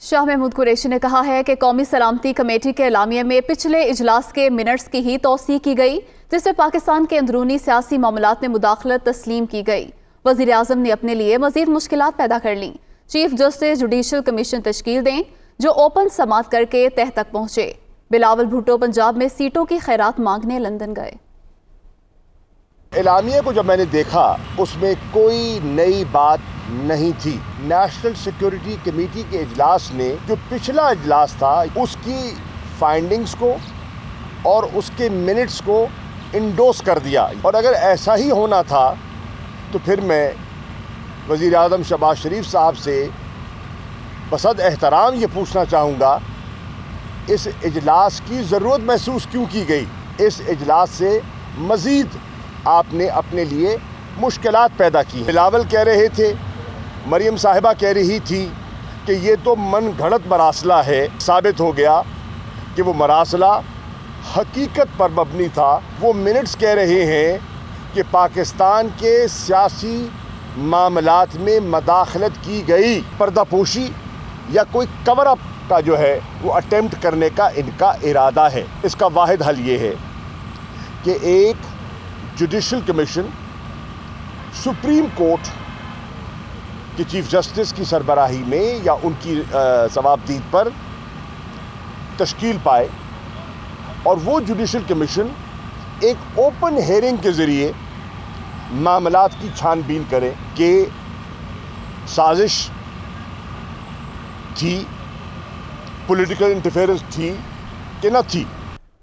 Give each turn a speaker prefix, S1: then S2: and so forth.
S1: شاہ محمود قریشی نے کہا ہے کہ قومی سلامتی کمیٹی کے اعلامیے میں پچھلے اجلاس کے منٹس کی ہی توثیق کی گئی، جس میں پاکستان کے اندرونی سیاسی معاملات میں مداخلت تسلیم کی گئی۔ وزیر اعظم نے اپنے لیے مزید مشکلات پیدا کر لیں۔ چیف جسٹس جوڈیشل کمیشن تشکیل دیں جو اوپن سماعت کر کے تہہ تک پہنچے۔ بلاول بھٹو پنجاب میں سیٹوں کی خیرات مانگنے لندن گئے۔
S2: اعلامیے کو جب میں نے دیکھا اس میں کوئی نئی بات نہیں تھی۔ نیشنل سیکیورٹی کمیٹی کے اجلاس نے جو پچھلا اجلاس تھا اس کی فائنڈنگز کو اور اس کے منٹس کو انڈوس کر دیا، اور اگر ایسا ہی ہونا تھا تو پھر میں وزیر اعظم شہباز شریف صاحب سے بصد احترام یہ پوچھنا چاہوں گا اس اجلاس کی ضرورت محسوس کیوں کی گئی؟ اس اجلاس سے مزید آپ نے اپنے لیے مشکلات پیدا کی۔ بلاول کہہ رہے تھے، مریم صاحبہ کہہ رہی تھی کہ یہ تو من گھڑت مراسلہ ہے۔ ثابت ہو گیا کہ وہ مراسلہ حقیقت پر مبنی تھا۔ وہ منٹس کہہ رہے ہیں کہ پاکستان کے سیاسی معاملات میں مداخلت کی گئی، پردہ پوشی یا کوئی کور اپ کا جو ہے وہ اٹیمپٹ کرنے کا ان کا ارادہ ہے۔ اس کا واحد حل یہ ہے کہ ایک جوڈیشل کمیشن سپریم کورٹ کی چیف جسٹس کی سربراہی میں یا ان کی ضوابطیت پر تشکیل پائے، اور وہ جوڈیشل کمیشن ایک اوپن ہیئرنگ کے ذریعے معاملات کی چھان بین کرے کہ سازش تھی، پولیٹیکل انٹرفیئرنس تھی کہ نہ تھی۔